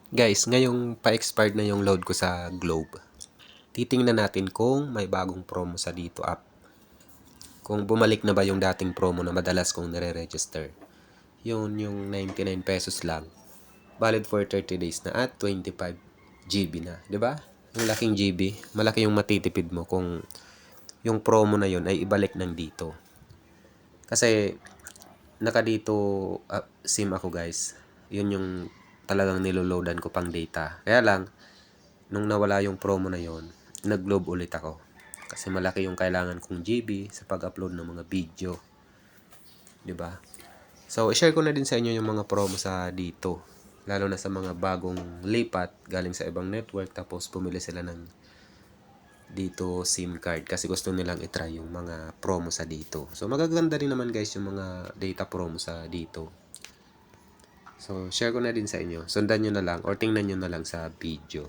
Guys, ngayong pa-expired na yung load ko sa Globe. Titingnan natin kung may bagong promo sa dito app. Kung bumalik na ba yung dating promo na madalas kong nire-register. Yung 99 pesos lang. Valid for 30 days na at 25 GB na. 'Di ba? Ang laking GB. Malaki yung matitipid mo kung yung promo na yun ay ibalik ng dito. Kasi naka dito SIM ako guys. Yun yung talagang niloloadan ko pang data. Kaya lang, nung nawala yung promo na yon, nag-Globe ulit ako. Kasi malaki yung kailangan kong GB sa pag-upload ng mga video. 'Di ba? So, i-share ko na din sa inyo yung mga promo sa dito. Lalo na sa mga bagong lipat galing sa ibang network tapos pumili sila ng dito SIM card kasi gusto nilang i-try yung mga promo sa dito. So, magaganda rin naman guys yung mga data promo sa dito. So, share ko na din sa inyo. Sundan nyo na lang or tingnan nyo na lang sa video.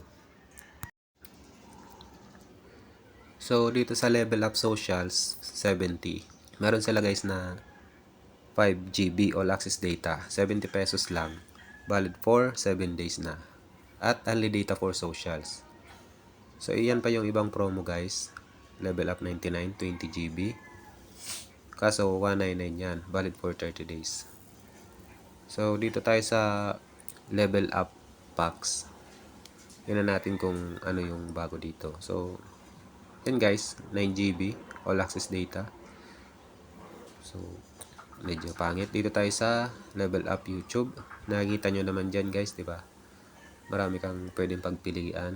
So, dito sa Level Up Socials 70, meron sila guys na 5 GB all access data, 70 pesos lang, valid for 7 days na, at only data for socials. So, iyan pa yung ibang promo guys. Level Up 99, 20 GB. Kaso, 199 yan, valid for 30 days. So, dito tayo sa Level Up Packs. Tingnan natin kung ano yung bago dito. So, yan guys, 9 GB all access data. So, medyo pangit. Dito tayo sa Level Up YouTube. Nakikita nyo naman dyan guys, di ba? Marami kang pwedeng pagpilian.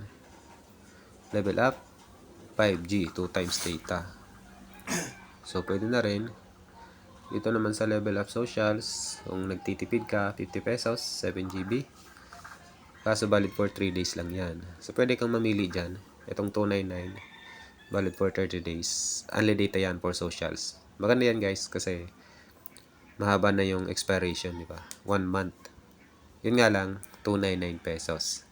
Level Up 5G, 2 times data. So, pwede na rin. Dito naman sa Level Up Socials, kung nagtitipid ka, 50 pesos, 7 GB. Kaso valid for 3 days lang yan. So, pwede kang mamili dyan. Itong 299, valid for 30 days. Only data yan for socials. Maganda yan guys kasi mahaba na yung expiration, di ba? 1 month. Yun nga lang, 299 pesos.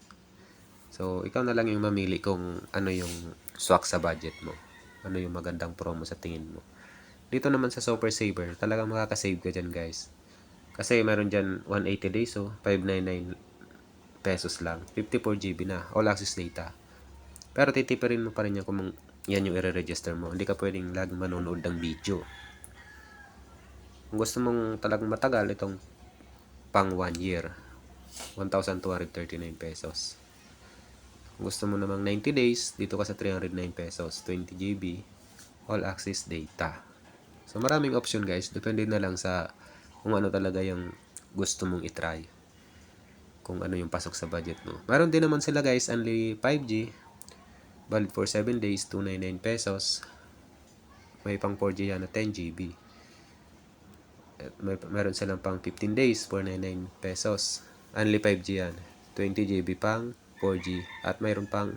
So, ikaw na lang yung mamili kung ano yung swak sa budget mo. Ano yung magandang promo sa tingin mo. Dito naman sa Super Saver, talagang makakasave ka dyan guys. Kasi meron dyan 180 days, so 599 pesos lang. 54 GB na, all access data. Pero titipirin mo pa rin yan kung yan yung i-register mo. Hindi ka pwedeng laging manonood ng video. Kung gusto mong talagang matagal, itong pang 1 year, 1,239 pesos. Kung gusto mo namang 90 days, dito ka sa 309 pesos, 20 GB, all access data. So, maraming option guys. Depende na lang sa kung ano talaga yung gusto mong itry. Kung ano yung pasok sa budget mo. Meron din naman sila guys, only 5G. Valid for 7 days, 299 pesos. May pang 4G yan na 10 GB. Meron silang pang 15 days, 499 pesos. Only 5G yan. 20 GB pang 4G. At mayroon pang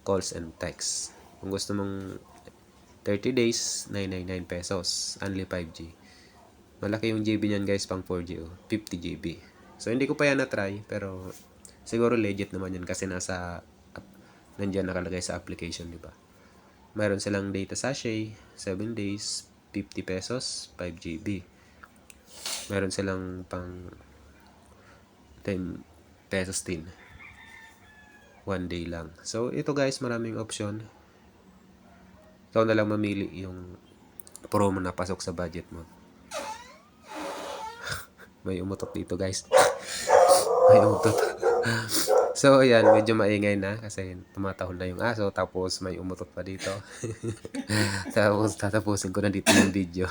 calls and texts. Kung gusto mong 30 days, 999 pesos. Only 5G. Malaki yung GB niyan guys, pang 4G. 50 GB. So, hindi ko pa yan na-try. Pero, siguro legit naman yan kasi nandyan nakalagay sa application, di ba? Mayroon silang data sachet, 7 days, 50 pesos, 5 GB. Mayroon silang pang 10 pesos din. 1 day lang. So, ito guys, maraming option. Ikaw na lang mamili yung promo na pasok sa budget mo. May umutot dito guys. May umutot. So, ayan, medyo maingay na kasi tumatahol na yung aso tapos may umutot pa dito. Tapos tatapusin ko na dito yung video.